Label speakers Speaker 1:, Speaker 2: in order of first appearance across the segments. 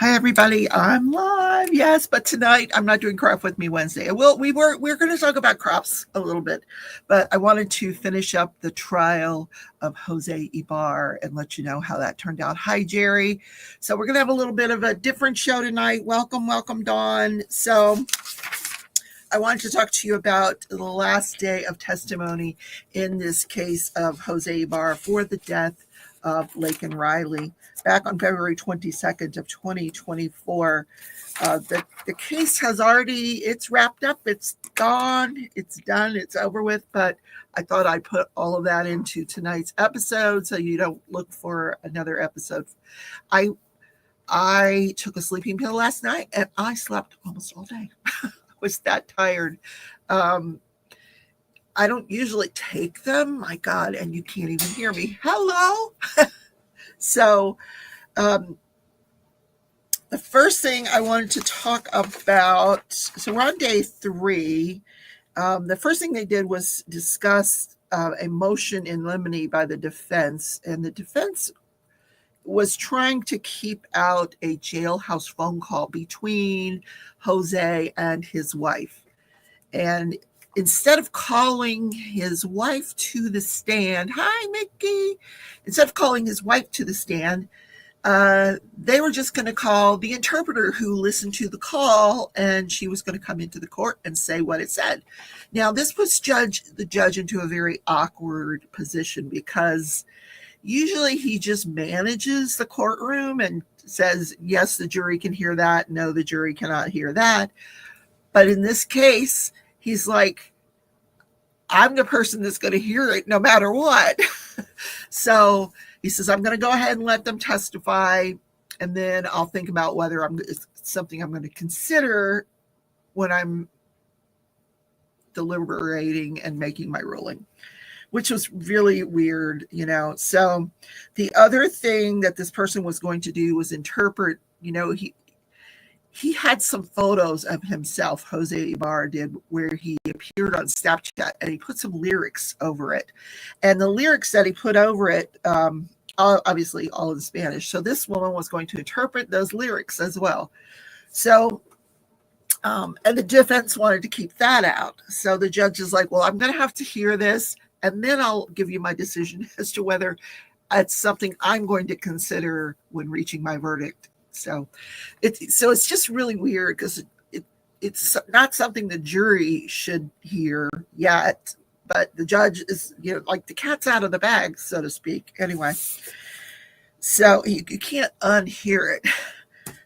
Speaker 1: Hi everybody, I'm live. Yes, but tonight I'm not doing Crop with Me Wednesday. We're going to talk about crops a little bit, but I wanted to finish up the trial of Jose Ibar and let you know how that turned out. Hi Jerry. So we're going to have a little bit of a different show tonight. Welcome Dawn. So I wanted to talk to you about the last day of testimony in this case of Jose Ibar for the death of Laken Riley. Back on February 22nd of 2024, the case has it's wrapped up, it's gone, it's done, it's over with, but I thought I'd put all of that into tonight's episode so you don't look for another episode. I took a sleeping pill last night and I slept almost all day. I was that tired. I don't usually take them, my God, and you can't even hear me. Hello. So the first thing I wanted to talk about, so we're on day 3. The first thing they did was discuss a motion in limine by the defense, and the defense was trying to keep out a jailhouse phone call between Jose and his wife. And instead of calling his wife to the stand, hi, Mickey. Instead of calling his wife to the stand, they were just going to call the interpreter who listened to the call, and she was going to come into the court and say what it said. Now, this puts the judge into a very awkward position because usually he just manages the courtroom and says, yes, the jury can hear that. No, the jury cannot hear that. But in this case, he's like, I'm the person that's going to hear it no matter what. So he says, I'm going to go ahead and let them testify, and then I'll think about whether it's something I'm going to consider when I'm deliberating and making my ruling, which was really weird, So the other thing that this person was going to do was interpret, he had some photos of himself, Jose Ibarra did, where he appeared on Snapchat, and he put some lyrics over it. And the lyrics that he put over it, obviously all in Spanish. So this woman was going to interpret those lyrics as well. So, and the defense wanted to keep that out. So the judge is like, well, I'm going to have to hear this, and then I'll give you my decision as to whether it's something I'm going to consider when reaching my verdict. So it's just really weird because it's not something the jury should hear yet, but the judge is, like the cat's out of the bag, so to speak. Anyway, so you can't unhear it.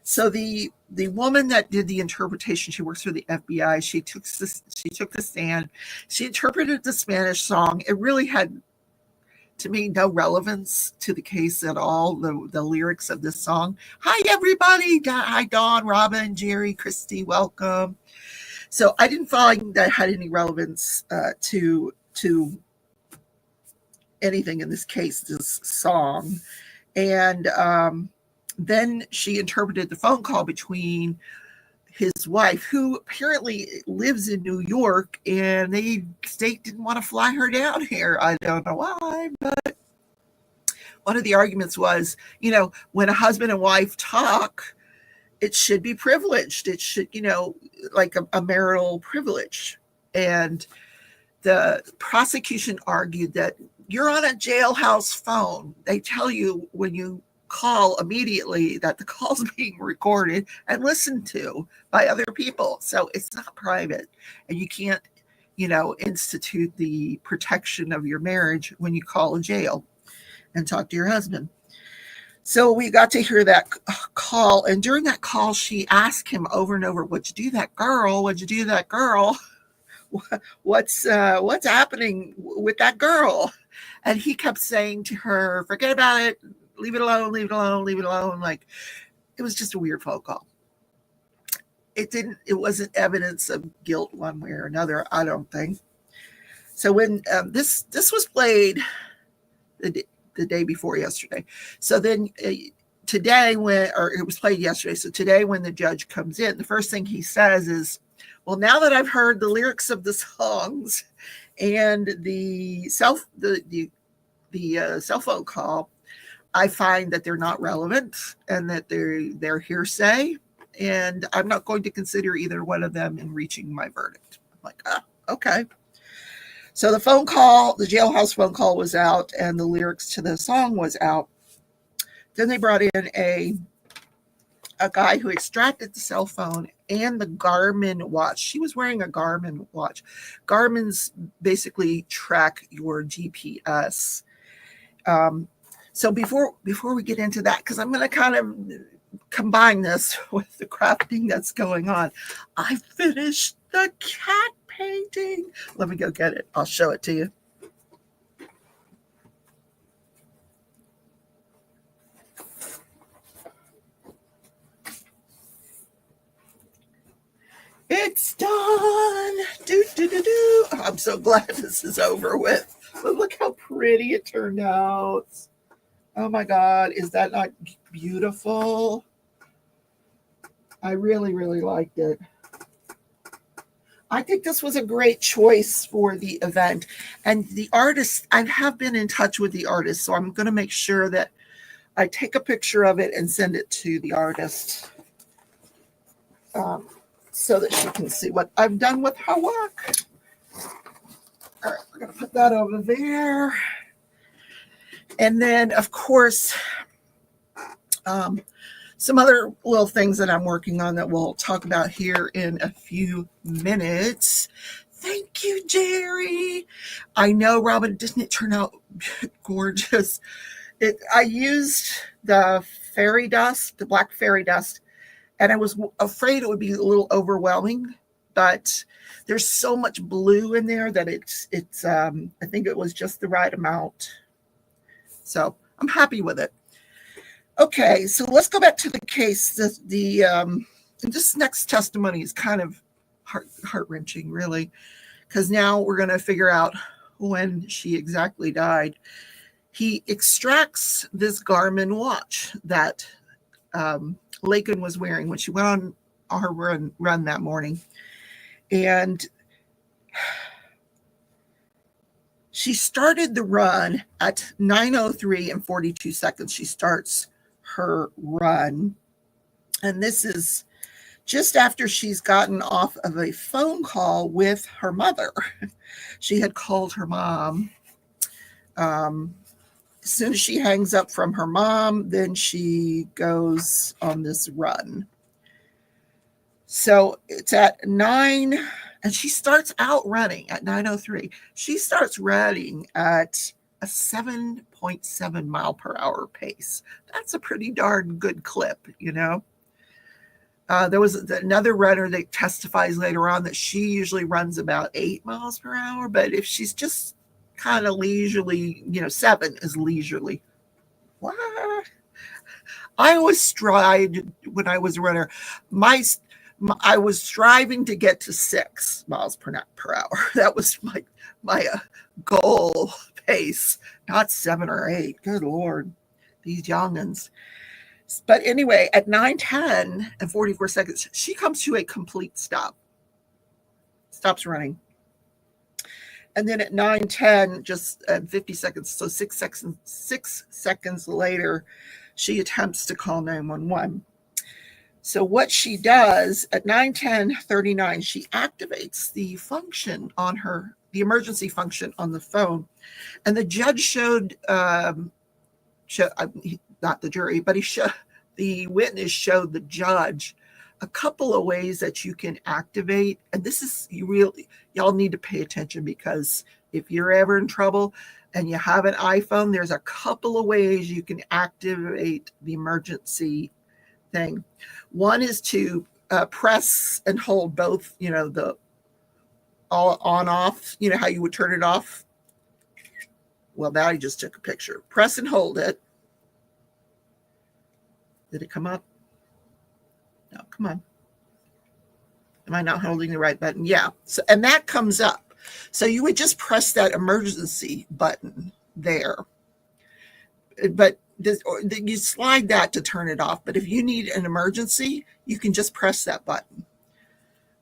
Speaker 1: So the woman that did the interpretation, she works for the FBI. She took the stand. She interpreted the Spanish song. It really had, to me, no relevance to the case at all, the lyrics of this song. Hi, everybody. Hi, Dawn, Robin, Jerry, Christy, welcome. So I didn't find that had any relevance to anything in this case, this song. And then she interpreted the phone call between his wife, who apparently lives in New York, and the state didn't want to fly her down here. I don't know why, but one of the arguments was, when a husband and wife talk, it should be privileged. It should, like a marital privilege. And the prosecution argued that you're on a jailhouse phone. They tell you when you call immediately that the call's being recorded and listened to by other people. So it's not private, and you can't, institute the protection of your marriage when you call a jail and talk to your husband. So we got to hear that call, and during that call, she asked him over and over, "What'd you do, that girl? What'd you do, that girl? What's happening with that girl?" And he kept saying to her, "Forget about it. Leave it alone, leave it alone, leave it alone." Like, it was just a weird phone call. It wasn't evidence of guilt one way or another, I don't think. So when this was played the day before yesterday. So then today, it was played yesterday. So today when the judge comes in, the first thing he says is, well, now that I've heard the lyrics of the songs and the cell phone call, I find that they're not relevant and that they're hearsay, and I'm not going to consider either one of them in reaching my verdict. I'm like, okay. So the jailhouse phone call was out, and the lyrics to the song was out. Then they brought in a guy who extracted the cell phone and the Garmin watch. She was wearing a Garmin watch. Garmin's basically track your GPS. So before we get into that, because I'm going to kind of combine this with the crafting that's going on, I finished the cat painting. Let me go get it. I'll show it to you. It's done. I'm so glad this is over with. But look how pretty it turned out. Oh my God, is that not beautiful? I really, really liked it. I think this was a great choice for the event. And the artist, I have been in touch with the artist, so I'm going to make sure that I take a picture of it and send it to the artist so that she can see what I've done with her work. All right, we're going to put that over there. And then, of course, some other little things that I'm working on that we'll talk about here in a few minutes. Thank you, Jerry. I know, Robin, didn't it turn out gorgeous? I used the fairy dust, the black fairy dust, and I was afraid it would be a little overwhelming, but there's so much blue in there that it's I think it was just the right amount. So I'm happy with it. Okay, so let's go back to the case. This next testimony is kind of heart-wrenching, really, because now we're going to figure out when she exactly died. He extracts this Garmin watch that Laken was wearing when she went on her run that morning. And she started the run at 9:03 and 42 seconds. She starts her run. And this is just after she's gotten off of a phone call with her mother. She had called her mom. As soon as she hangs up from her mom, then she goes on this run. So it's at 9, and she starts out running at 9:03. She starts running at a 7.7 mile per hour pace. That's a pretty darn good clip, you know. There was another runner that testifies later on that she usually runs about 8 miles per hour, but if she's just kind of leisurely, 7 is leisurely. What? I always strived when I was a runner. I was striving to get to 6 miles per hour. That was my goal pace, not 7 or 8. Good Lord, these youngins. But anyway, at 9:10 and 44 seconds, she comes to a complete stop. Stops running. And then at 9:10, just 50 seconds, so 6 seconds later, she attempts to call 911. So what she does at 9:10:39, she activates the function on the emergency function on the phone. And the judge showed not the jury, but the witness showed the judge a couple of ways that you can activate. And this is, y'all need to pay attention, because if you're ever in trouble and you have an iPhone, there's a couple of ways you can activate the emergency thing. One is to press and hold both, the all on off, how you would turn it off. Well, now I just took a picture. Press and hold it. Did it come up? No, come on. Am I not holding the right button? Yeah. So, and that comes up. So you would just press that emergency button there. But you slide that to turn it off. But if you need an emergency, you can just press that button.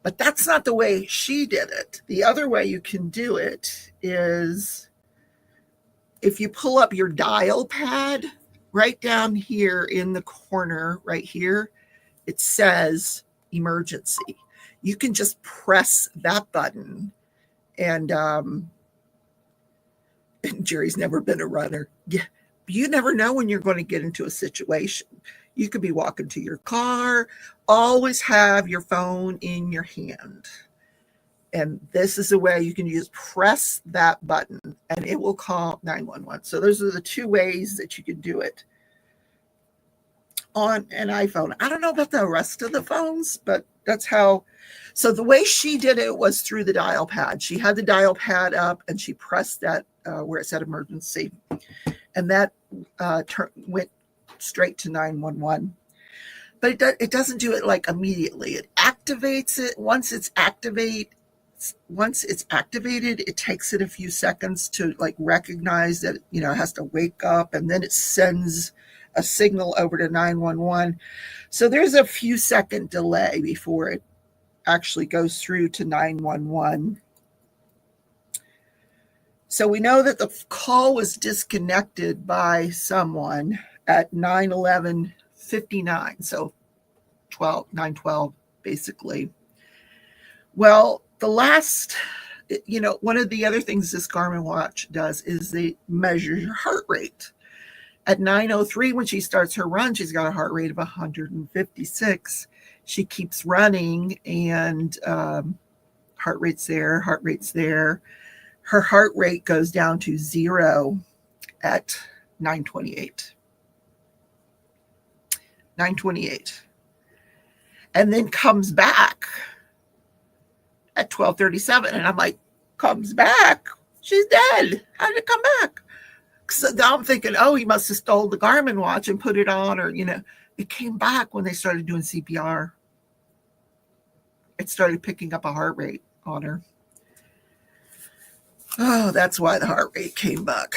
Speaker 1: But that's not the way she did it. The other way you can do it is if you pull up your dial pad right down here in the corner, right here, it says emergency. You can just press that button, and Jerry's never been a runner. Yeah, you never know when you're going to get into a situation. You could be walking to your car. Always have your phone in your hand. And this is a way you can just press that button and it will call 911. So those are the two ways that you can do it on an iPhone. I don't know about the rest of the phones, but that's how. So the way she did it was through the dial pad. She had the dial pad up and she pressed that where it said emergency. And that went straight to 911. But it doesn't do it like immediately. It activates it. Once it's activated, it takes it a few seconds to like recognize that, it has to wake up, and then it sends a signal over to 911. So there's a few second delay before it actually goes through to 911. So we know that the call was disconnected by someone at 9:11:59. So 9:12 basically. Well, the last, one of the other things this Garmin watch does is they measure your heart rate. At 9:03, when she starts her run, she's got a heart rate of 156. She keeps running, and heart rate's there. Her heart rate goes down to 0 at 9:28. 9:28. And then comes back at 12:37. And I'm like, comes back? She's dead. How did it come back? So now I'm thinking, oh, he must have stole the Garmin watch and put it on, or, it came back when they started doing CPR. It started picking up a heart rate on her. Oh, that's why the heart rate came back.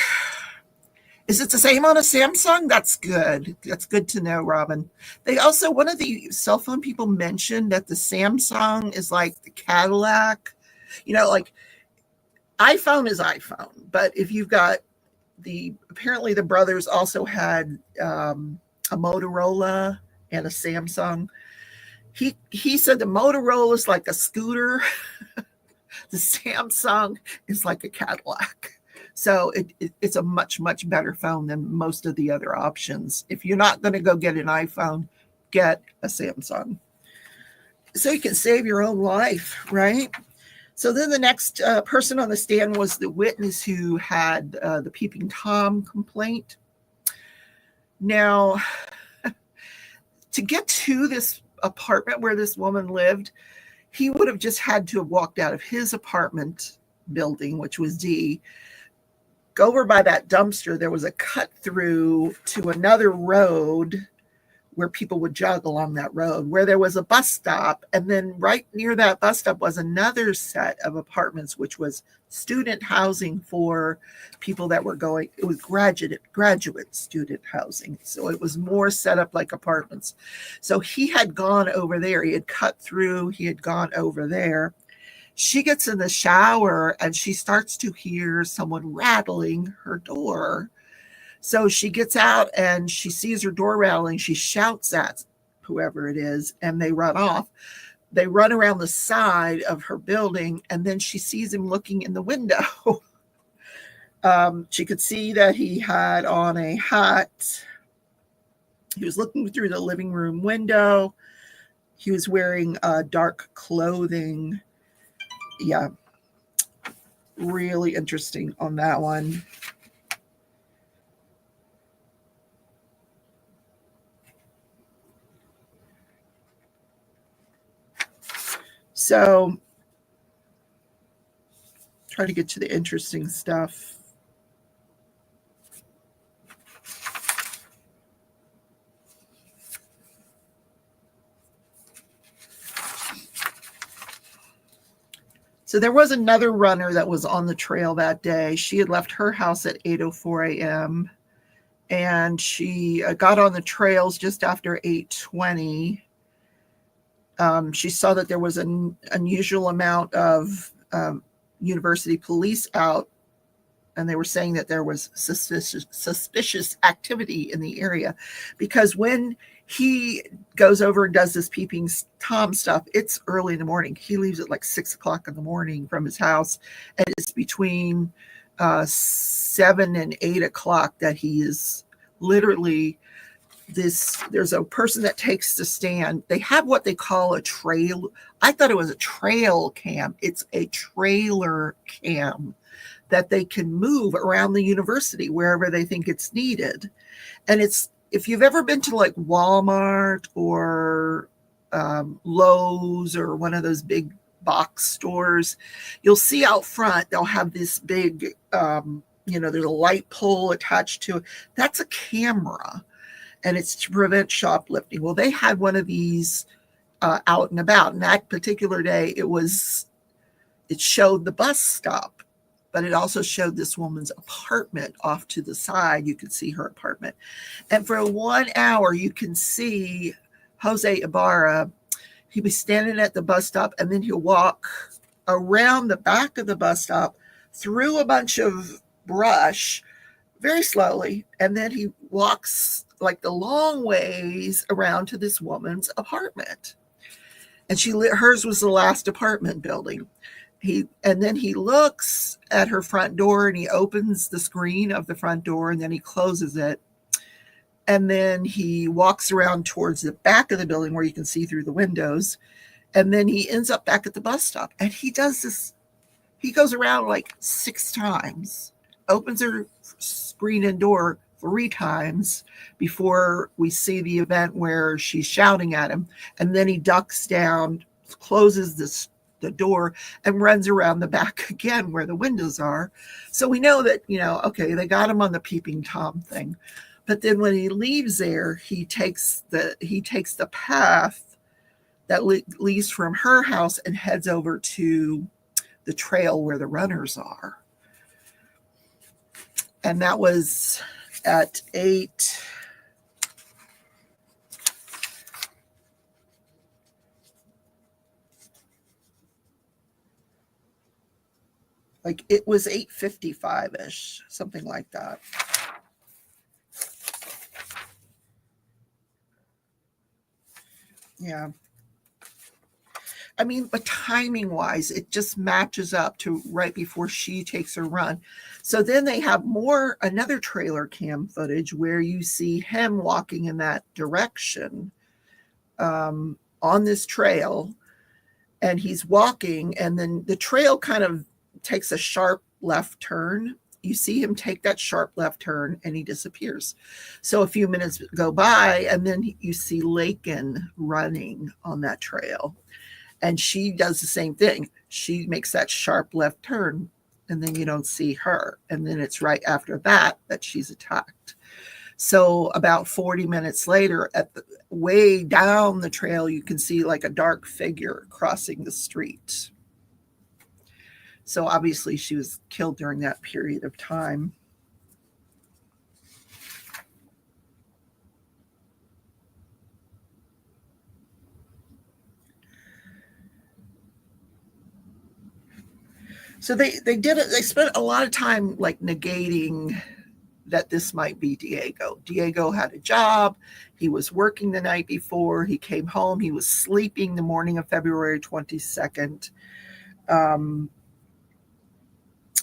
Speaker 1: Is it the same on a Samsung? That's good. That's good to know, Robin. They also, one of the cell phone people mentioned that the Samsung is like the Cadillac. Like iPhone is iPhone. But if you've got apparently the brothers also had a Motorola and a Samsung. He said the Motorola is like a scooter. The Samsung is like a Cadillac. So it's a much, much better phone than most of the other options. If you're not going to go get an iPhone, get a Samsung. So you can save your own life, right? So then the next person on the stand was the witness who had the peeping Tom complaint. Now, to get to this apartment where this woman lived, he would have just had to have walked out of his apartment building, which was D, go over by that dumpster. There was a cut through to another road where people would jog along that road, where there was a bus stop. And then right near that bus stop was another set of apartments, which was student housing for people that were going. It was graduate student housing. So it was more set up like apartments. So he had gone over there. He had cut through. He had gone over there. She gets in the shower and she starts to hear someone rattling her door. So she gets out and she sees her door rattling. She shouts at whoever it is and they run off. They run around the side of her building and then she sees him looking in the window. She could see that he had on a hat. He was looking through the living room window. He was wearing dark clothing. Yeah, really interesting on that one. So, try to get to the interesting stuff. So there was another runner that was on the trail that day. She had left her house at 8:04 a.m. and she got on the trails just after 8:20. She saw that there was an unusual amount of university police out and they were saying that there was suspicious activity in the area, because when he goes over and does this peeping Tom stuff, it's early in the morning. He leaves at like 6 o'clock in the morning from his house, and it's between 7 and 8 o'clock that he is literally there's a person that takes the stand. They have what they call a trail. I thought it was a trail cam. It's a trailer cam that they can move around the university wherever they think it's needed. And it's, if you've ever been to like Walmart or Lowe's or one of those big box stores, you'll see out front, they'll have this big, there's a light pole attached to it. That's a camera, and it's to prevent shoplifting. Well, they had one of these out and about. And that particular day, it showed the bus stop, but it also showed this woman's apartment off to the side. You could see her apartment. And for 1 hour, you can see Jose Ibarra. He'd be standing at the bus stop, and then he'll walk around the back of the bus stop through a bunch of brush very slowly. And then he walks like the long ways around to this woman's apartment. And hers was the last apartment building. And then he looks at her front door, and he opens the screen of the front door, and then he closes it. And then he walks around towards the back of the building where you can see through the windows. And then he ends up back at the bus stop. And he does this. He goes around like 6 times, opens her screen and door 3 times before we see the event where she's shouting at him. And then he ducks down, closes the door, and runs around the back again where the windows are. So we know that, okay, they got him on the peeping Tom thing. But then when he leaves there, he takes the path that leads from her house and heads over to the trail where the runners are. And that was at 8. Like it was 8:55-ish, something like that. Yeah. I mean, but timing wise, it just matches up to right before she takes her run. So then they have another trailer cam footage where you see him walking in that direction on this trail, and he's walking, and then the trail kind of takes a sharp left turn. You see him take that sharp left turn, and he disappears. So a few minutes go by, and then you see Laken running on that trail. And she does the same thing. She makes that sharp left turn, and then you don't see her. And then it's right after that she's attacked. So about 40 minutes later, way down the trail, you can see like a dark figure crossing the street. So obviously she was killed during that period of time. So they spent a lot of time like negating that this might be Diego. Diego had a job. He was working the night before. He came home. He was sleeping the morning of February 22nd.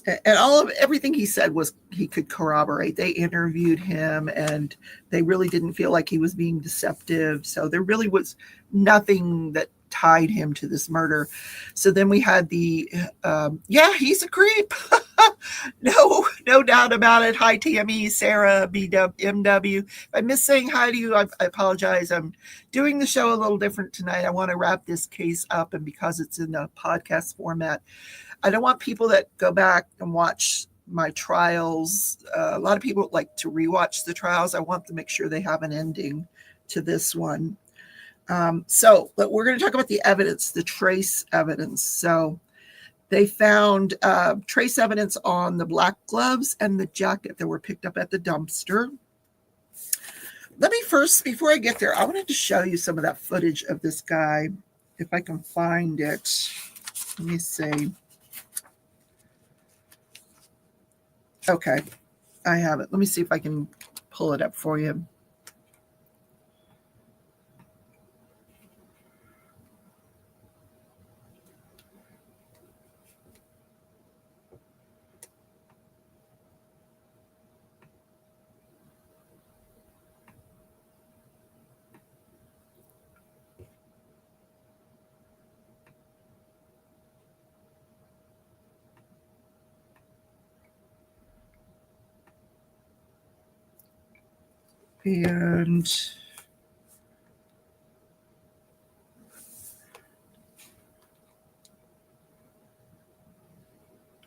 Speaker 1: And everything he said was he could corroborate. They interviewed him, and they really didn't feel like he was being deceptive. So there really was nothing that tied him to this murder. So then we had he's a creep. No doubt about it. Hi, TME, Sarah, BMW. If I miss saying hi to you, I apologize. I'm doing the show a little different tonight. I want to wrap this case up, and because it's in a podcast format, I don't want people that go back and watch my trials. A lot of people like to rewatch the trials. I want to make sure they have an ending to this one. But we're going to talk about the evidence, the trace evidence. So they found trace evidence on the black gloves and the jacket that were picked up at the dumpster. Let me first, before I get there, I wanted to show you some of that footage of this guy, if I can find it. Let me see. Okay, I have it. Let me see if I can pull it up for you. And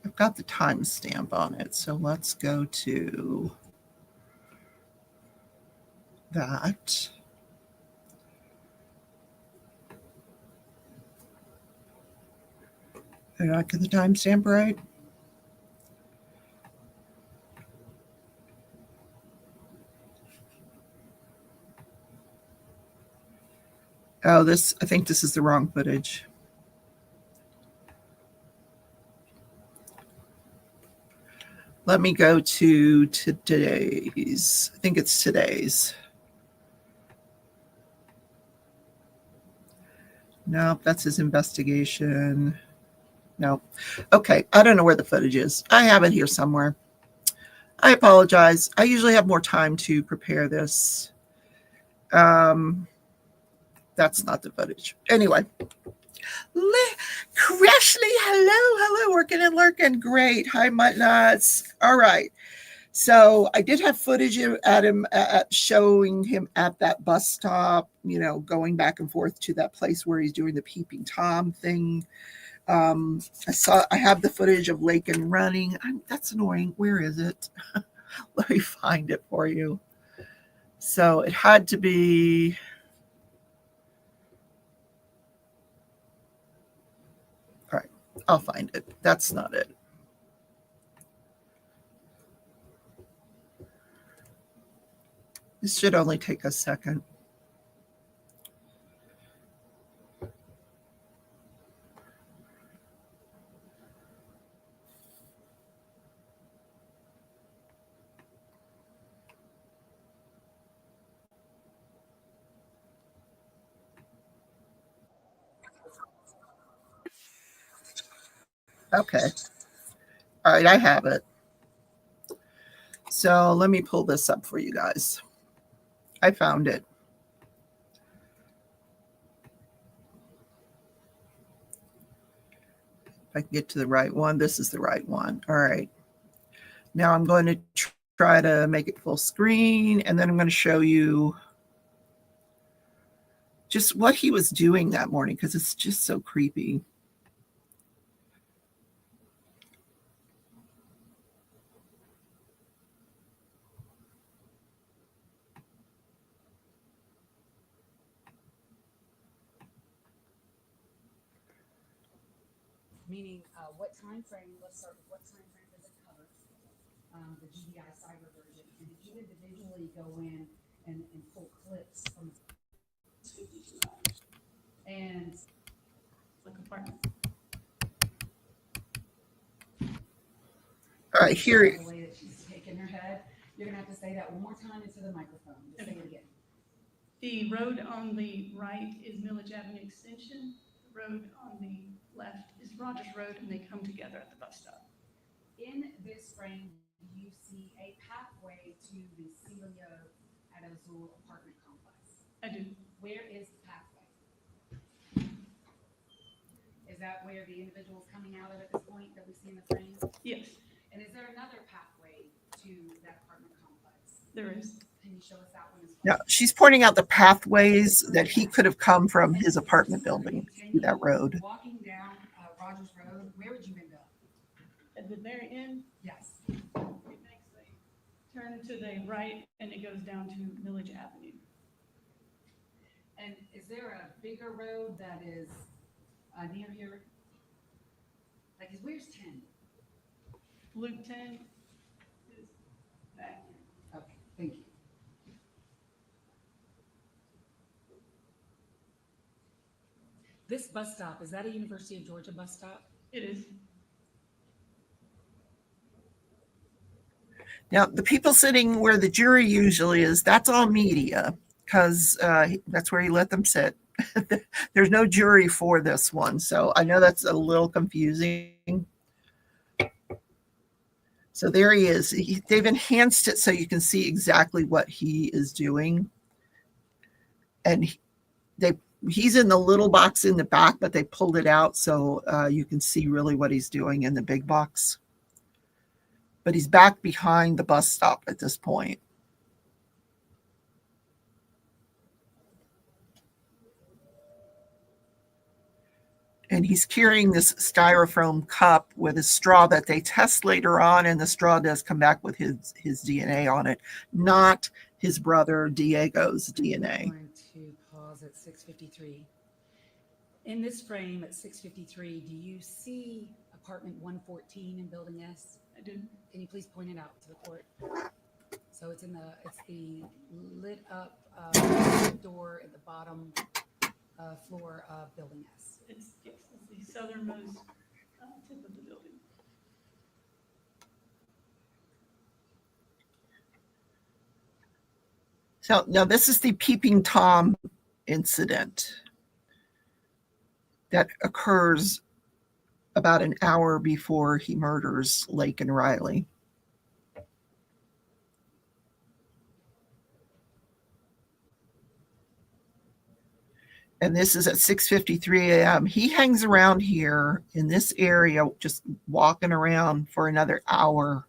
Speaker 1: I've got the timestamp on it. So let's go to that. Did I get the timestamp right? Oh, I think this is the wrong footage. Let me go to today's. I think it's today's. Nope, that's his investigation. Nope. Okay, I don't know where the footage is. I have it here somewhere. I apologize. I usually have more time to prepare this. That's not the footage. Anyway. Crashley, hello, working and lurking. Great. Hi, Mutt Nuts. All right. So I did have footage at him showing him at that bus stop, going back and forth to that place where he's doing the peeping Tom thing. I have the footage of Laken running. That's annoying. Where is it? Let me find it for you. So it had to be. All right, I'll find it. That's not it. This should only take a second. Okay. All right, I have it. So let me pull this up for you guys. I found it. If I can get to the right one, this is the right one. All right. Now I'm going to try to make it full screen, and then I'm going to show you just what he was doing that morning because it's just so creepy.
Speaker 2: Meaning, what time frame? Let's start with what time frame does it cover? The GDI cyber version, and if you individually go in and pull clips from and click apartment.
Speaker 1: All right, here.
Speaker 2: The way that she's shaking her head, you're gonna have to say that one more time into the microphone. Just say it again.
Speaker 3: The road on the right is Millage Avenue Extension. The road on the left is Rogers Road, and they come together at the bus stop.
Speaker 2: In this frame, you see a pathway to the Celia at Azul apartment complex.
Speaker 3: I do.
Speaker 2: Where is the pathway? Is that where the individual is coming out of at this point that we see in the frame?
Speaker 3: Yes.
Speaker 2: And is there another pathway to that apartment complex?
Speaker 3: There is.
Speaker 2: Can you show us that one as
Speaker 1: Yeah,
Speaker 2: well?
Speaker 1: she's pointing out the pathways that he could have come from his apartment building through that road.
Speaker 2: Walking down Rogers Road, where would you end up?
Speaker 3: At the very end?
Speaker 2: Yes.
Speaker 3: It makes a turn to the right, and it goes down to Millage Avenue.
Speaker 2: And is there a bigger road that is near here? Like, where's 10?
Speaker 3: Loop 10 is back here.
Speaker 2: Okay, thank you. This bus stop, is that a University of Georgia bus stop?
Speaker 3: It is.
Speaker 1: Now, the people sitting where the jury usually is, that's all media, because that's where he let them sit. There's no jury for this one, so I know that's a little confusing. So there he is. They've enhanced it so you can see exactly what he is doing. And he's in the little box in the back, but they pulled it out so you can see really what he's doing in the big box. But he's back behind the bus stop at this point. And he's carrying this styrofoam cup with a straw that they test later on, and the straw does come back with his DNA on it, not his brother Diego's DNA.
Speaker 2: I'm going to pause at 6:53. In this frame at 6:53, do you see apartment 114 in building S?
Speaker 3: I do.
Speaker 2: Can you please point it out to the court? So it's the lit up door at the bottom floor of building S.
Speaker 3: It's the southernmost tip of the building.
Speaker 1: So now this is the Peeping Tom incident that occurs about an hour before he murders Laken Riley. And this is at 6:53 a.m. He hangs around here in this area, just walking around for another hour.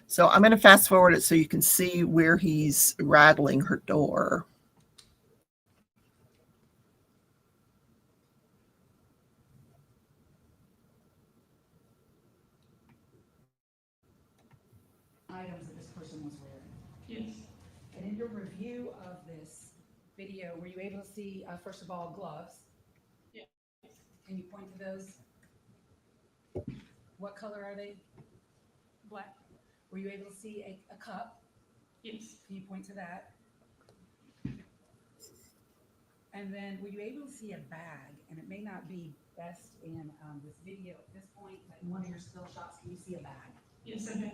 Speaker 1: So I'm going to fast forward it so you can see where he's rattling her door.
Speaker 2: Items that this person was wearing.
Speaker 3: Yes.
Speaker 2: And in your review of this video, were you able to see, first of all, gloves?
Speaker 3: Yes.
Speaker 2: Can you point to those? What color are they?
Speaker 3: Black.
Speaker 2: Were you able to see a cup?
Speaker 3: Yes.
Speaker 2: Can you point to that? And then were you able to see a bag? And it may not be best in this video at this point, but in one of your still shots, can you see a bag?
Speaker 3: Yes, I do.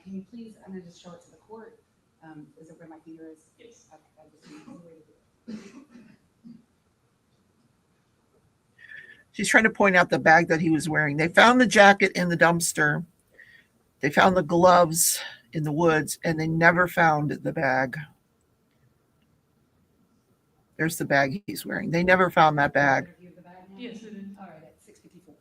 Speaker 2: Can you please, I'm going to just show it to the court. Is it where my finger is?
Speaker 3: Yes.
Speaker 2: Okay, I just need a way to do it.
Speaker 1: She's trying to point out the bag that he was wearing. They found the jacket in the dumpster. They found the gloves in the woods, and they never found the bag. There's the bag he's wearing. They never found that bag.
Speaker 2: Review the bag now?
Speaker 3: Yes, I do.
Speaker 2: All right, at 6:54.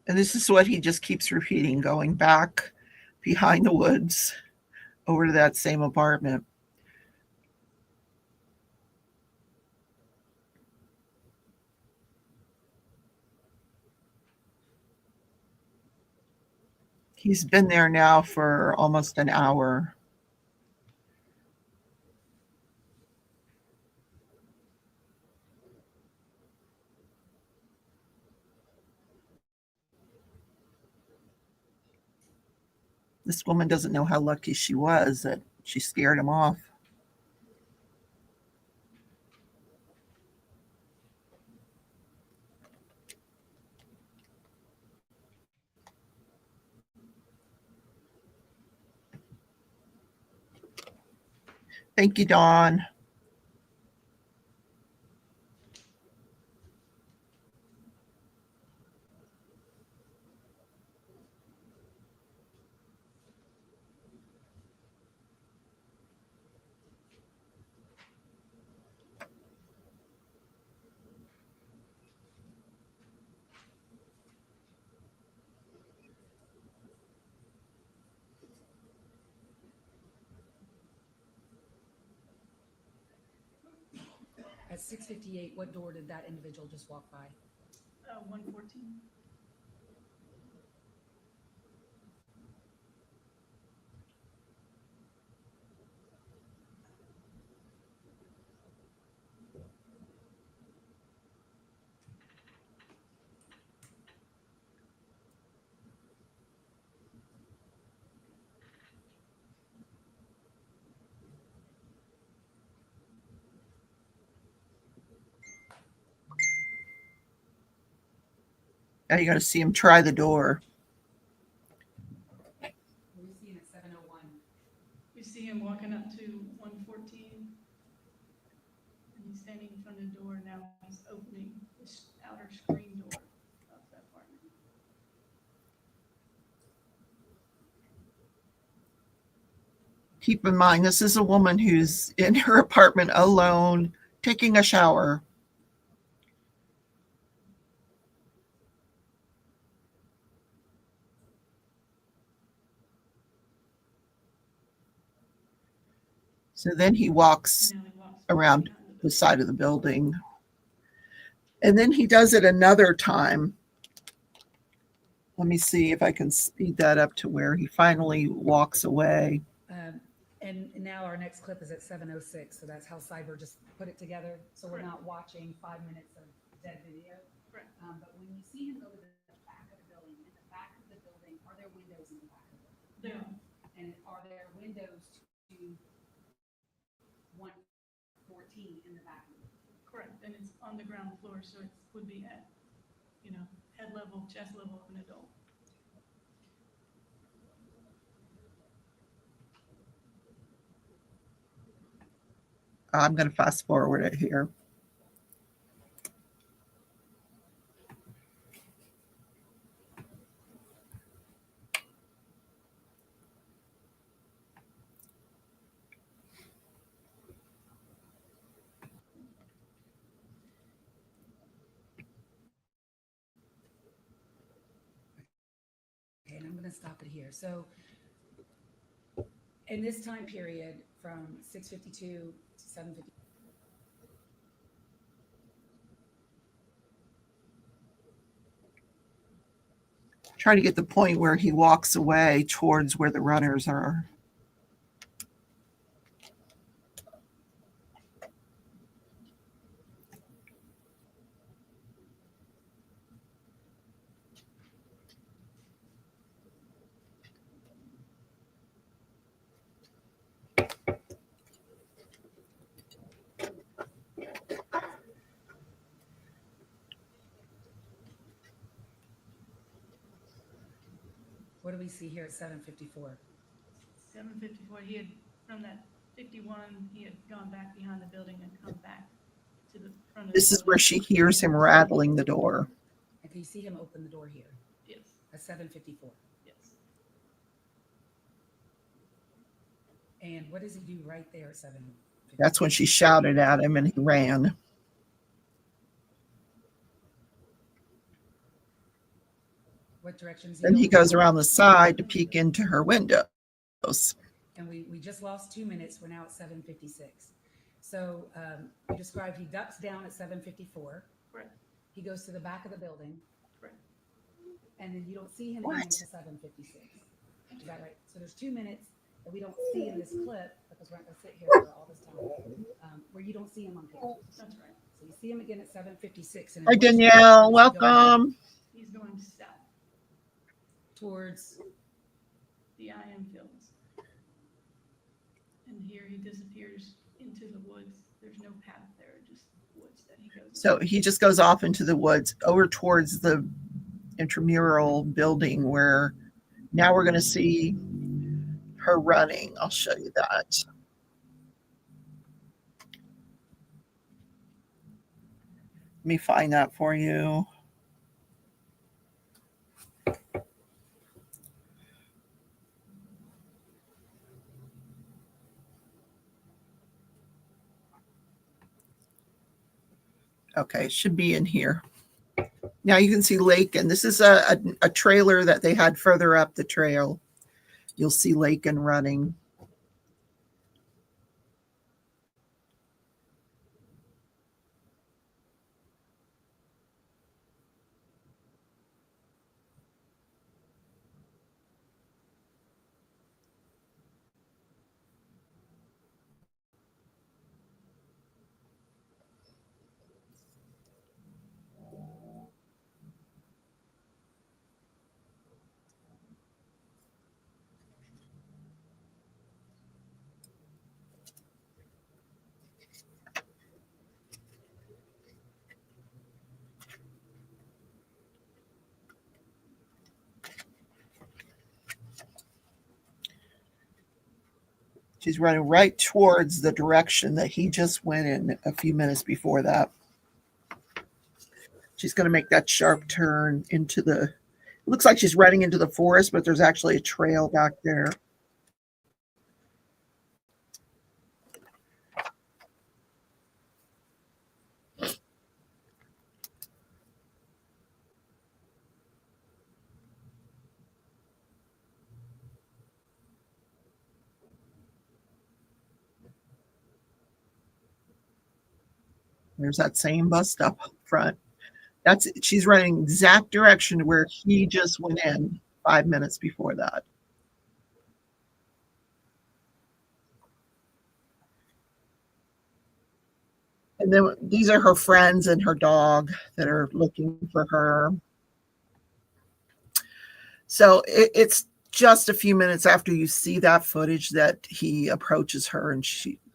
Speaker 1: And this is what he just keeps repeating, going back behind the woods over to that same apartment. He's been there now for almost an hour. This woman doesn't know how lucky she was that she scared him off. Thank you, Dawn.
Speaker 2: At 6:58, what door did that individual just walk by?
Speaker 3: 114.
Speaker 1: Now you're going to see him try the door.
Speaker 2: We see him at 7:01.
Speaker 3: We see him walking up to 114, and he's standing in front of the door. Now he's opening this outer screen door of the apartment.
Speaker 1: Keep in mind, this is a woman who's in her apartment alone, taking a shower. So then he walks
Speaker 3: Now he walks
Speaker 1: around
Speaker 3: behind the
Speaker 1: the
Speaker 3: building.
Speaker 1: side of the building. And then he does it another time. Let me see if I can speed that up to where he finally walks away.
Speaker 2: And now our next clip is at 7:06, so that's how Cyber just put it together. So we're
Speaker 3: Correct.
Speaker 2: not watching 5 minutes of dead video.
Speaker 3: Correct.
Speaker 2: But when you see him go to the back of the building, in the back of the building, are there windows in the back of the building?
Speaker 3: There are.
Speaker 2: And are there windows to 114 in the back of the building?
Speaker 3: Correct, and it's on the ground floor, so it would be at, head level, chest level of an adult.
Speaker 1: I'm going to fast forward it here.
Speaker 2: Okay, and I'm gonna stop it here. So in this time period from 6:52 to 7:50.
Speaker 1: Trying to get the point where he walks away towards where the runners are.
Speaker 2: What do we see here at 7:54?
Speaker 3: 7:54, he had, from that 51, he had gone back behind the building and come back to the front of the
Speaker 1: This is where
Speaker 3: building.
Speaker 1: she hears him rattling the door.
Speaker 2: And can you see him open the door here
Speaker 3: Yes,
Speaker 2: at 7:54?
Speaker 3: yes.
Speaker 2: And what does he do right there at 7:54?
Speaker 1: That's when she shouted at him and he ran.
Speaker 2: What direction is he
Speaker 1: Then
Speaker 2: going?
Speaker 1: he goes around the side to peek into her windows.
Speaker 2: And we just lost 2 minutes. We're now at 7:56. So you described he ducks down at 7:54.
Speaker 3: Correct.
Speaker 2: He goes to the back of the building.
Speaker 3: Correct.
Speaker 2: And then you don't see him
Speaker 1: What?
Speaker 2: again until 7:56. Is that right? So there's 2 minutes that we don't see in this clip because we're not going to sit here for all this time, where you don't see him on camera.
Speaker 3: That's right.
Speaker 2: So you see him again at 7:56. And
Speaker 1: Hi,
Speaker 2: in which
Speaker 1: Danielle.
Speaker 2: direction is he going?
Speaker 1: Welcome.
Speaker 3: He's going south,
Speaker 2: Towards,
Speaker 3: the IM fields. And here he disappears into the woods. There's no path there, just woods that he goes.
Speaker 1: So he just goes off into the woods over towards the intramural building where now we're going to see her running. I'll show you that. Let me find that for you. Okay, it should be in here. Now you can see Laken. This is a trailer that they had further up the trail. You'll see Laken running. She's running right towards the direction that he just went in a few minutes before that. She's going to make that sharp turn into the, it looks like she's running into the forest, but there's actually a trail back there. There's that same bus stop up front. She's running exact direction to where he just went in 5 minutes before that. And then these are her friends and her dog that are looking for her. So it's just a few minutes after you see that footage that he approaches her and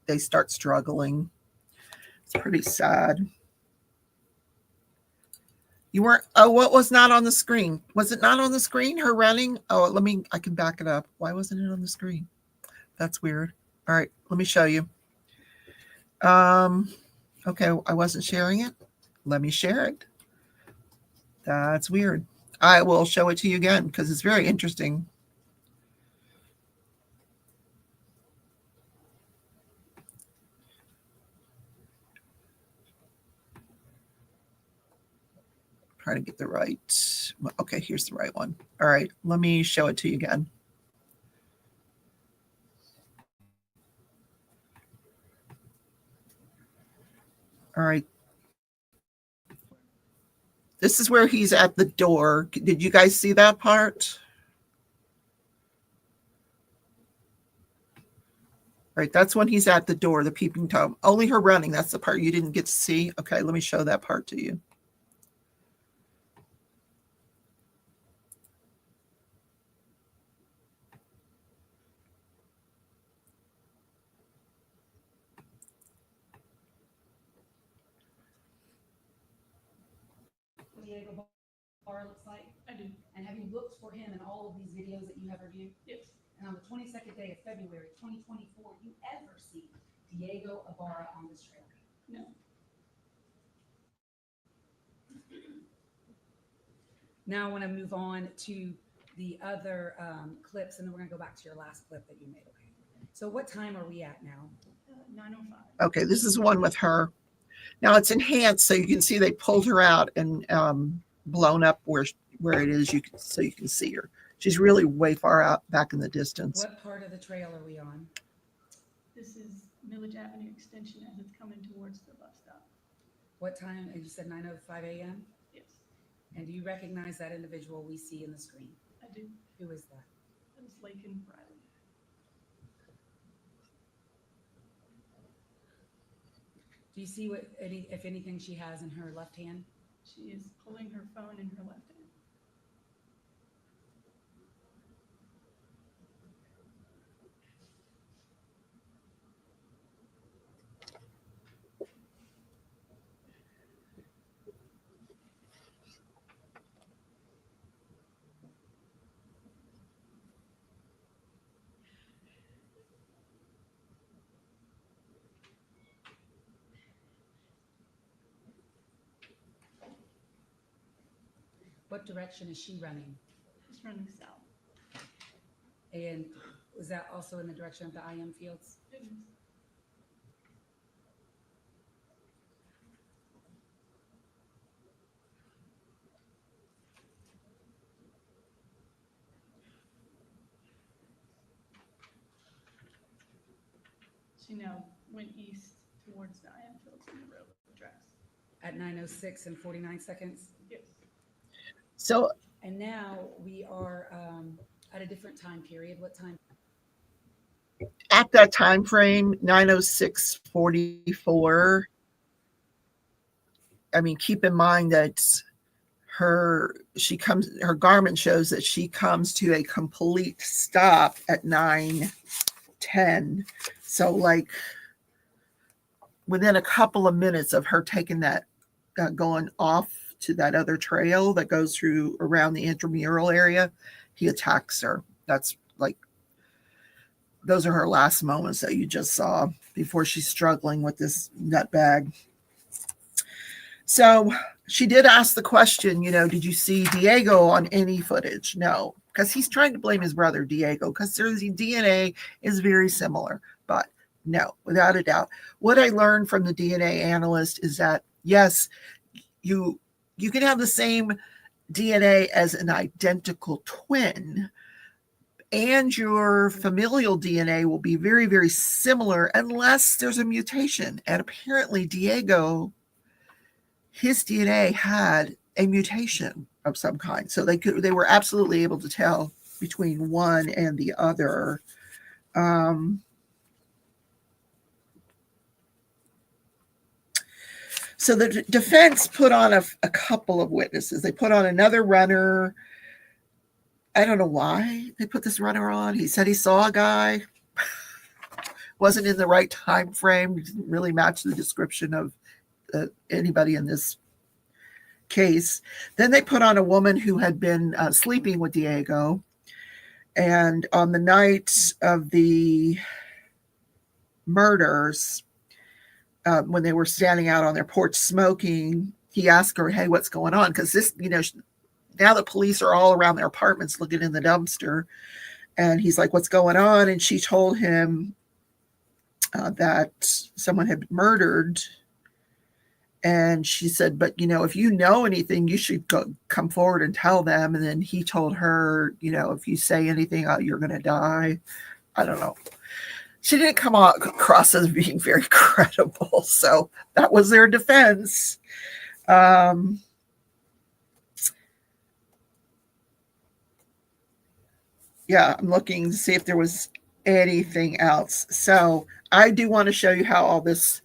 Speaker 1: they start struggling. It's pretty sad. You weren't, oh, what was not on the screen? Was it not on the screen, her running? Oh, I can back it up. Why wasn't it on the screen? That's weird. All right, let me show you. Okay, I wasn't sharing it. Let me share it. That's weird. I will show it to you again because it's very interesting. Try to get the right. Okay, here's the right one. All right, let me show it to you again. All right. This is where he's at the door. Did you guys see that part? All right, that's when he's at the door, the peeping Tom. Only her running. That's the part you didn't get to see. Okay, let me show that part to you.
Speaker 2: Diego Bar looks like?
Speaker 3: I do.
Speaker 2: And have you looked for him in all of these videos that you have reviewed?
Speaker 3: Yes.
Speaker 2: And on the 22nd day of February 2024, you ever see Diego Ibarra on this trail?
Speaker 3: No.
Speaker 2: Now I want to move on to the other clips, and then we're going to go back to your last clip that you made. Okay. So what time are we at now?
Speaker 3: 9:05.
Speaker 1: Okay, this is one with her. Now it's enhanced, so you can see they pulled her out and blown up where it is. So you can see her. She's really way far out back in the distance.
Speaker 2: What part of the trail are we on?
Speaker 3: This is Village Avenue Extension as it's coming towards the bus stop.
Speaker 2: What time? You said 9:05 a.m.
Speaker 3: Yes,
Speaker 2: And do you recognize that individual we see in the screen?
Speaker 3: I do.
Speaker 2: Who is that?
Speaker 3: That is Laken Riley.
Speaker 2: Do you see if anything she has in her left hand?
Speaker 3: She is holding her phone in her left hand.
Speaker 2: What direction is she running?
Speaker 3: She's running south.
Speaker 2: And was that also in the direction of the IM fields?
Speaker 3: It is. She now went east towards the IM fields in the road tracks.
Speaker 2: At 9:06 and 49 seconds?
Speaker 3: Yes.
Speaker 1: So
Speaker 2: And now we are at a different time period. What time?
Speaker 1: at that time frame, 9:06:44. I mean, keep in mind that her garment shows that she comes to a complete stop at 9:10. So like within a couple of minutes of her taking that going off to that other trail that goes through around the intramural area, he attacks her. That's like those are her last moments that you just saw before she's struggling with this nut bag. So she did ask the question, did you see Diego on any footage? No, because he's trying to blame his brother Diego because their DNA is very similar. But no, without a doubt. What I learned from the DNA analyst is that, yes, you can have the same DNA as an identical twin, and your familial DNA will be very, very similar unless there's a mutation. And apparently Diego, his DNA had a mutation of some kind. So they were absolutely able to tell between one and the other. So the defense put on a couple of witnesses. They put on another runner. I don't know why they put this runner on. He said he saw a guy, wasn't in the right time frame, didn't really match the description of anybody in this case. Then they put on a woman who had been sleeping with Diego. And on the night of the murders, when they were standing out on their porch smoking, he asked her, hey, what's going on? Because this, now the police are all around their apartments looking in the dumpster. And he's like, what's going on? And she told him that someone had been murdered. And she said, but, if you know anything, you should come forward and tell them. And then he told her, if you say anything, you're going to die. I don't know. She didn't come across as being very credible. So that was their defense. Yeah, I'm looking to see if there was anything else. So I do want to show you how all this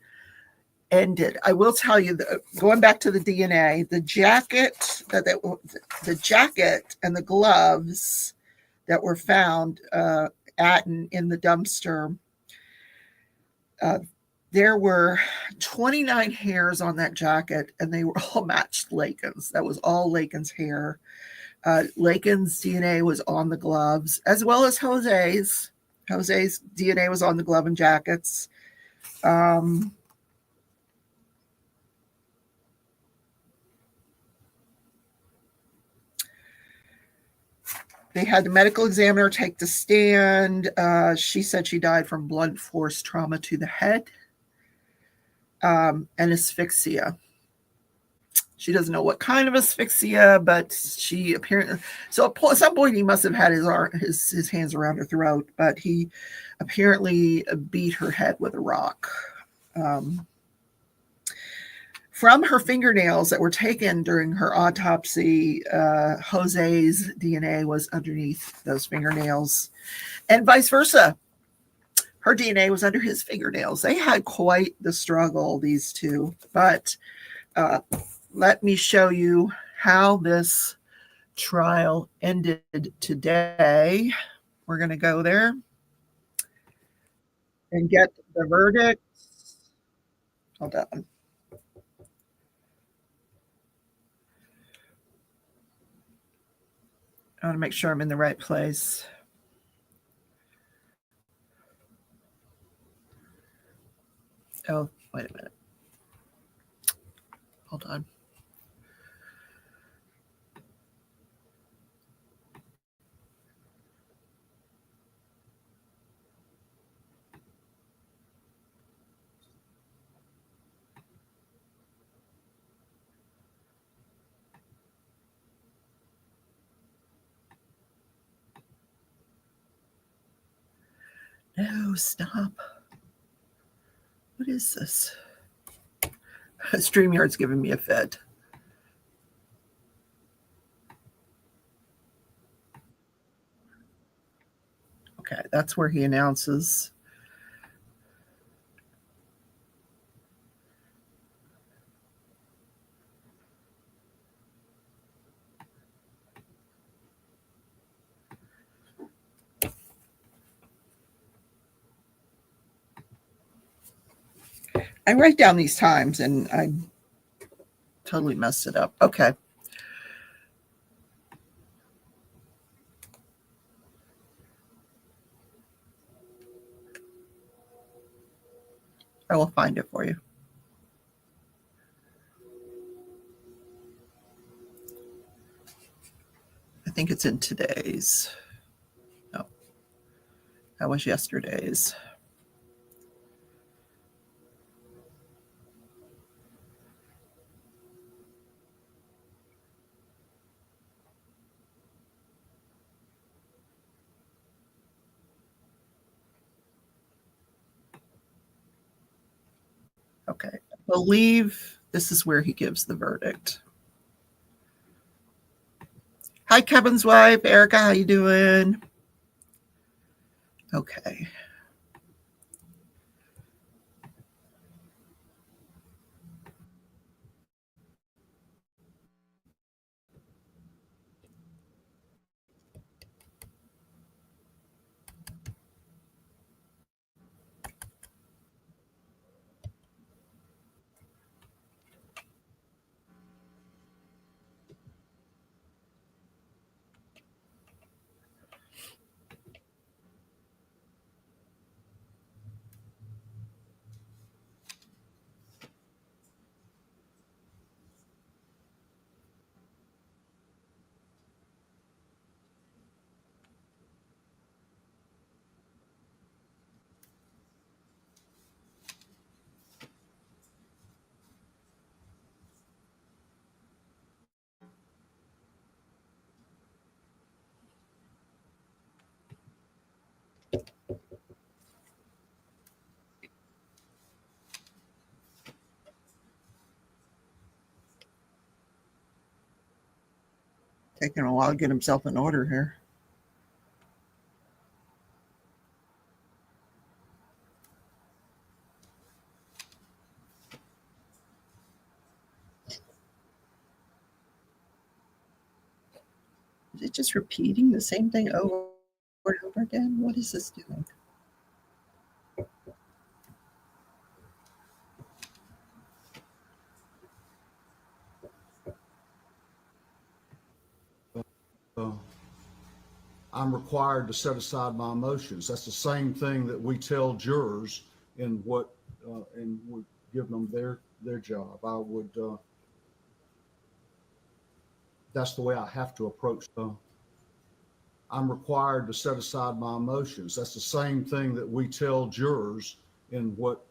Speaker 1: ended. I will tell you that going back to the DNA, the jacket and the gloves that were found in the dumpster, there were 29 hairs on that jacket, and they were all matched Laken's. That was all Laken's hair. Laken's DNA was on the gloves, as well as Jose's. Jose's DNA was on the glove and jackets. They had the medical examiner take the stand. She said she died from blunt force trauma to the head and asphyxia. She doesn't know what kind of asphyxia, but she apparently, so at some point he must have had his hands around her throat, but he apparently beat her head with a rock. From her fingernails that were taken during her autopsy, Jose's DNA was underneath those fingernails, and vice versa. Her DNA was under his fingernails. They had quite the struggle, these two. But let me show you how this trial ended today. We're going to go there and get the verdict. Hold on. I want to make sure I'm in the right place. Oh, wait a minute. Hold on. No, stop. What is this? StreamYard's giving me a fit. Okay, that's where he announces. I write down these times and I totally messed it up. Okay. I will find it for you. I think it's in today's. No, that was yesterday's. Okay, I believe this is where he gives the verdict. Hi, Kevin's wife, Erica. How you doing? Okay. Taking a while to get himself in order here. Is it just repeating the same thing over and over again? What is this doing?
Speaker 4: I'm required to set aside my emotions. That's the same thing that we tell jurors in what, and we're giving them their job. I would, that's the way I have to approach them. I'm required to set aside my emotions. That's the same thing that we tell jurors in what,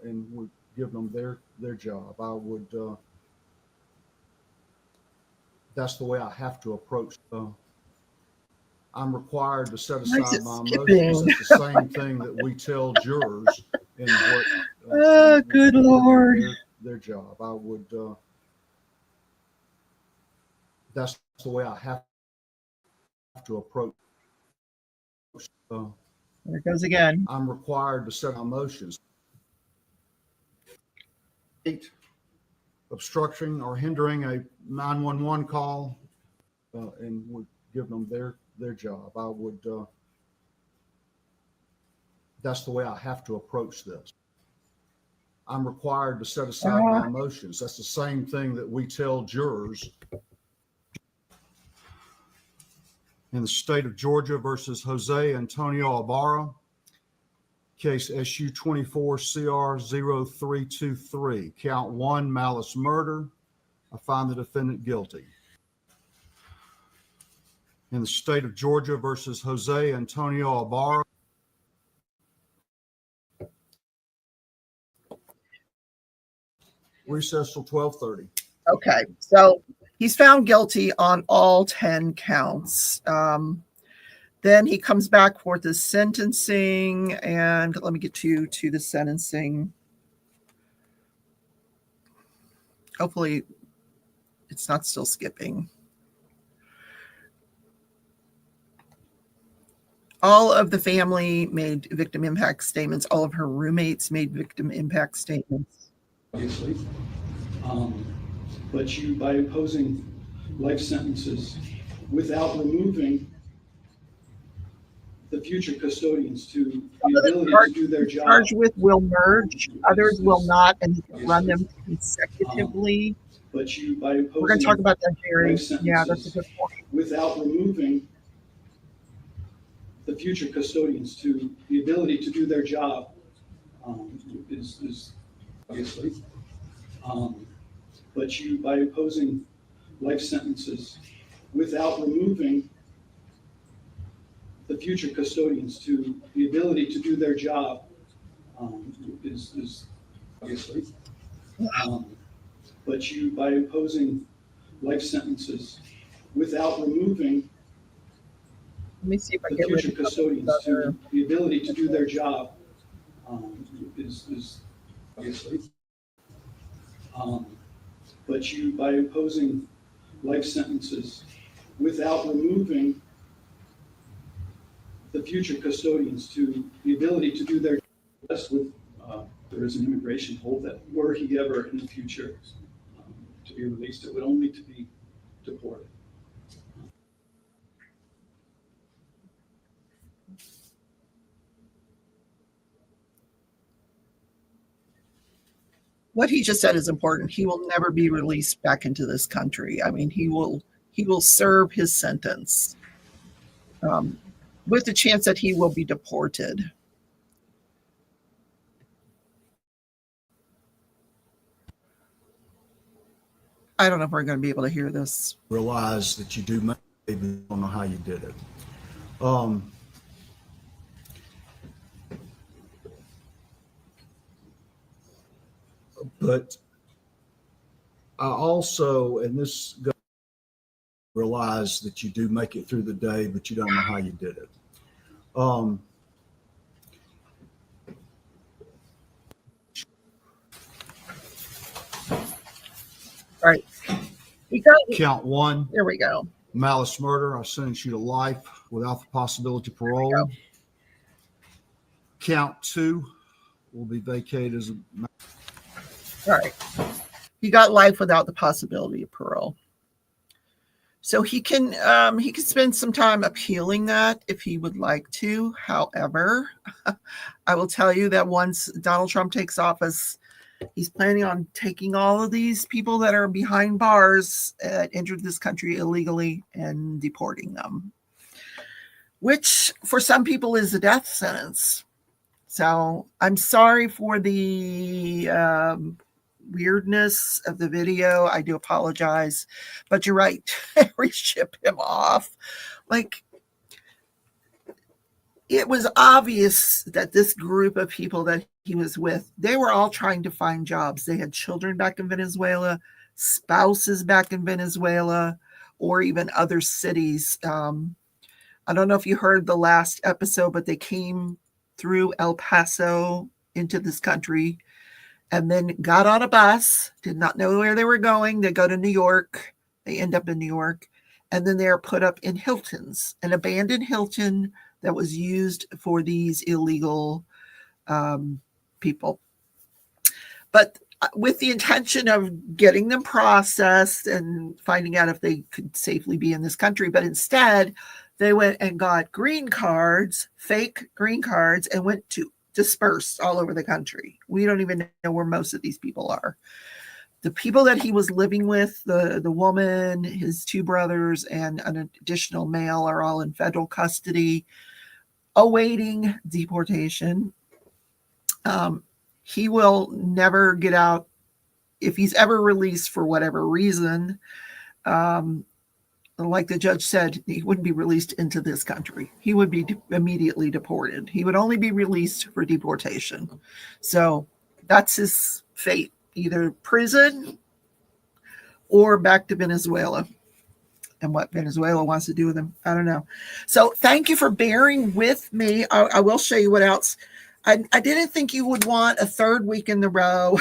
Speaker 4: and we're giving them their job. I would, that's the way I have to approach them. I'm required to set aside my emotions. That's the same thing that we tell jurors in what.
Speaker 1: Oh, good Lord.
Speaker 4: Their job. I would. That's the way I have to approach.
Speaker 1: There it goes again.
Speaker 4: I'm required to set my emotions. 8, obstructing or hindering a 911 call, and we're giving them their job. I would. That's the way I have to approach this. I'm required to set aside my emotions. That's the same thing that we tell jurors. In the state of Georgia versus Jose Antonio Ibarra, case SU 24 CR 0323, count 1, malice murder. I find the defendant guilty. In the state of Georgia versus Jose Antonio Ibarra. Recess till 12:30.
Speaker 1: Okay, so he's found guilty on all 10 counts. Then he comes back for the sentencing, and let me get to the sentencing. Hopefully it's not still skipping. All of the family made victim impact statements. All of her roommates made victim impact statements.
Speaker 5: Obviously, but you, by imposing life sentences without removing the future custodians to the ability to do their job.
Speaker 1: Charged with will merge, others will not, and he can run them consecutively.
Speaker 5: But you, by imposing
Speaker 1: we're going to talk about that, Jerry. Yeah, that's a good point.
Speaker 5: Without removing the future custodians to the ability to do their job, is obviously. But you, by imposing life sentences without removing the future custodians to the ability to do their job, is obviously. But you, by imposing life sentences without removing
Speaker 1: Let me see if I
Speaker 5: the
Speaker 1: get rid
Speaker 5: future
Speaker 1: of
Speaker 5: custodians to the ability to do their job, is obviously. But you, by imposing life sentences without removing the future custodians to the ability to do their best with, there is an immigration hold that were he ever in the future to be released, it would only to be deported.
Speaker 1: what he just said is important. He will never be released back into this country. I mean, he will serve his sentence with the chance that he will be deported. I don't know if we're going to be able to hear this.
Speaker 4: Realize that you do make it, but you don't know how you did it. But I also, and this realize that you do make it through the day, but you don't know how you did it. All
Speaker 1: right. We got
Speaker 4: count one.
Speaker 1: There we go.
Speaker 4: Malice murder. I sentence you to life without the possibility of parole. Count two will be vacated as a.
Speaker 1: All right. He got life without the possibility of parole. So he can spend some time appealing that if he would like to. However, I will tell you that once Donald Trump takes office, he's planning on taking all of these people that are behind bars that entered this country illegally and deporting them, which for some people is a death sentence. So I'm sorry for the weirdness of the video. I do apologize, but you're right. Reship him off. Like, it was obvious that this group of people that he was with, they were all trying to find jobs. They had children back in Venezuela, spouses back in Venezuela, or even other cities. I don't know if you heard the last episode, but they came through El Paso into this country and then got on a bus, did not know where they were going. They go to New York. They end up in New York. And then they're put up in Hiltons, an abandoned Hilton that was used for these illegal people. But with the intention of getting them processed and finding out if they could safely be in this country. But instead, they went and got green cards, fake green cards, and went to dispersed all over the country. We don't even know where most of these people are. The people that he was living with, the woman, his two brothers, and an additional male are all in federal custody, awaiting deportation. He will never get out if he's ever released for whatever reason. Like the judge said, he wouldn't be released into this country. He would be immediately deported. He would only be released for deportation. So that's his fate, either prison or back to Venezuela. And what Venezuela wants to do with him, I don't know. So thank you for bearing with me. I will show you what else. I didn't think you would want a third week in the row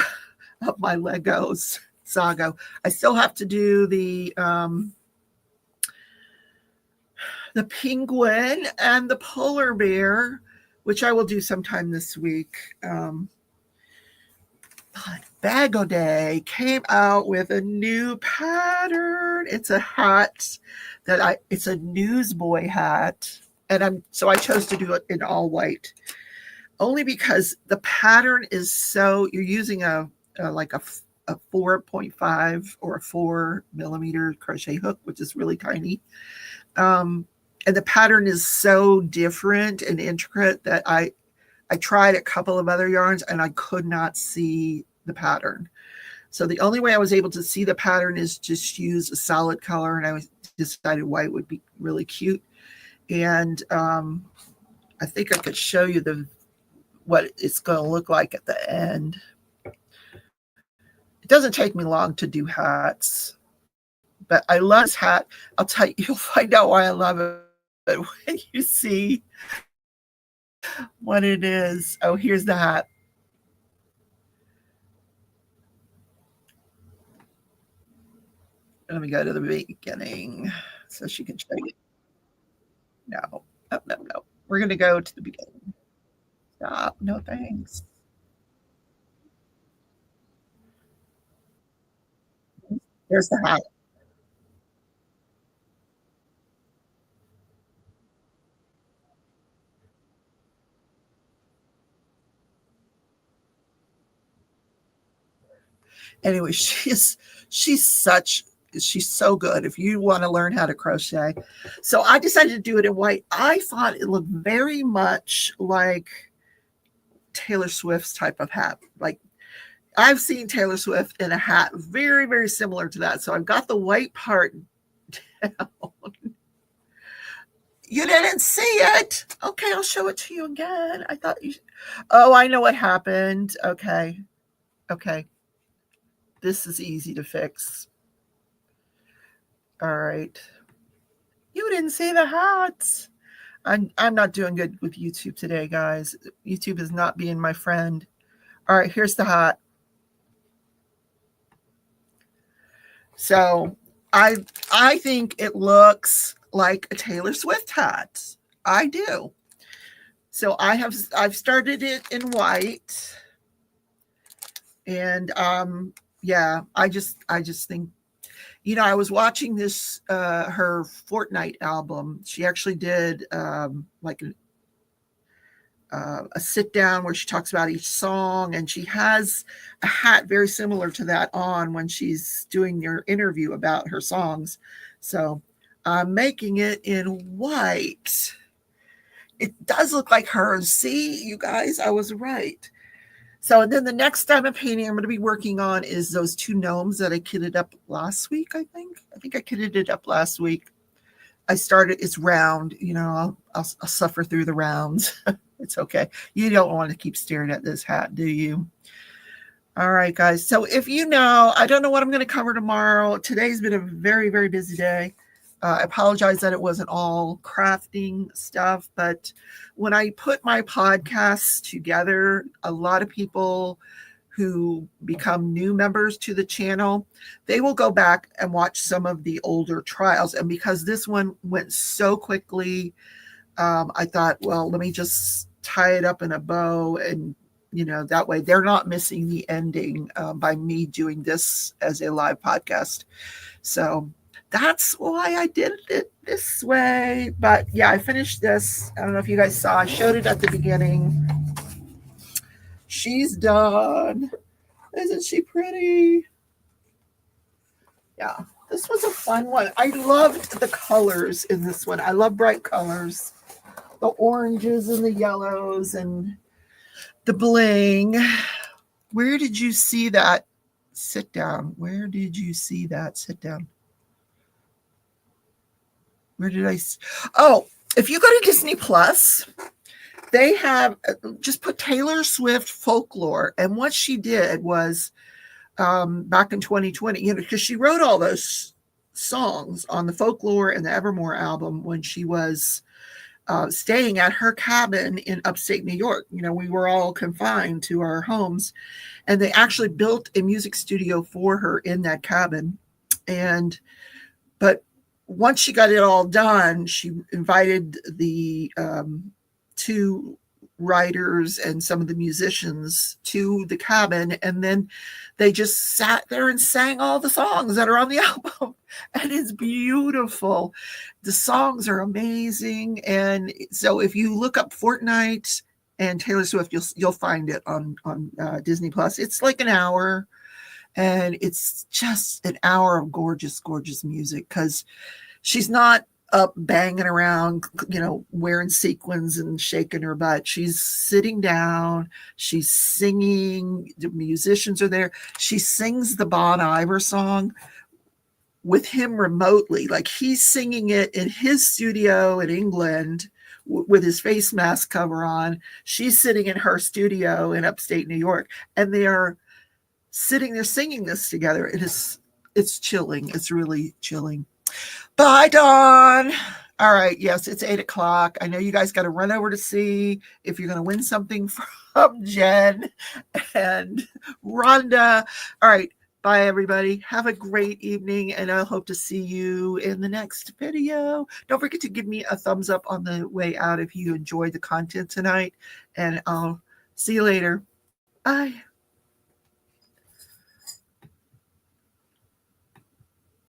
Speaker 1: of my Legos saga. I still have to do the penguin and the polar bear, which I will do sometime this week. But Bag-O-Day came out with a new pattern. It's a hat it's a newsboy hat. And so I chose to do it in all white, only because the pattern is so, you're using a 4.5 or a 4 millimeter crochet hook, which is really tiny. And the pattern is so different and intricate that I tried a couple of other yarns and I could not see the pattern. So the only way I was able to see the pattern is just use a solid color, and I decided white would be really cute. And I think I could show you what it's going to look like at the end. It doesn't take me long to do hats, but I love this hat. I'll tell you, you'll find out why I love it when you see what it is. Oh, here's the hat. Let me go to the beginning so she can show you. No, no. We're going to go to the beginning. Stop. No, thanks. There's the hat. Anyway, she's so good if you want to learn how to crochet. So I decided to do it in white. I thought it looked very much like Taylor Swift's type of hat. Like, I've seen Taylor Swift in a hat very, very similar to that. So I've got the white part down. You didn't see it? Okay, I'll show it to you again. I thought you. Oh, I know what happened. Okay. This is easy to fix. All right. You didn't see the hats. I'm not doing good with YouTube today, guys. YouTube is not being my friend. All right, here's the hat. So I think it looks like a Taylor Swift hat. I do. So I've started it in white. And yeah, I just think, I was watching this her Fortnite album. She actually did like a sit down where she talks about each song, and she has a hat very similar to that on when she's doing your interview about her songs. So I'm making it in white. It does look like hers. See, you guys, I was right. So then the next time of painting I'm going to be working on is those two gnomes that I kitted up last week, I think. I kitted it up last week. It's round, I'll suffer through the rounds. It's okay. You don't want to keep staring at this hat, do you? All right, guys. So if I don't know what I'm going to cover tomorrow. Today's been a very, very busy day. I apologize that it wasn't all crafting stuff, but when I put my podcasts together, a lot of people who become new members to the channel, they will go back and watch some of the older trials. And because this one went so quickly, I thought, well, let me just tie it up in a bow, and that way they're not missing the ending by me doing this as a live podcast. So that's why I did it this way. But yeah, I finished this. I don't know if you guys saw, I showed it at the beginning. She's done. Isn't she pretty? Yeah, this was a fun one. I loved the colors in this one. I love bright colors. The oranges and the yellows and the bling. Where did you see that sit down? Where did you see that sit down? Where did I? Oh, if you go to Disney Plus, they have just put Taylor Swift folklore. And what she did was back in 2020, because she wrote all those songs on the Folklore and the Evermore album when she was staying at her cabin in upstate New York. We were all confined to our homes, and they actually built a music studio for her in that cabin. But once she got it all done, she invited the two writers and some of the musicians to the cabin, and then they just sat there and sang all the songs that are on the album, and it's beautiful. The songs are amazing. And so if you look up Fortnite and Taylor Swift, you'll find it on Disney Plus. It's like an hour, and it's just an hour of gorgeous music, because she's not up banging around, wearing sequins and shaking her butt. She's sitting down. She's singing. The musicians are there. She sings the Bon Iver song with him remotely. Like he's singing it in his studio in England with his face mask cover on. She's sitting in her studio in upstate New York, and they are sitting there singing this together. It's chilling. It's really chilling. Bye, Dawn. All right. Yes, it's 8:00. I know you guys got to run over to see if you're going to win something from Jen and Rhonda. All right. Bye, everybody. Have a great evening, and I hope to see you in the next video. Don't forget to give me a thumbs up on the way out if you enjoyed the content tonight, and I'll see you later. Bye.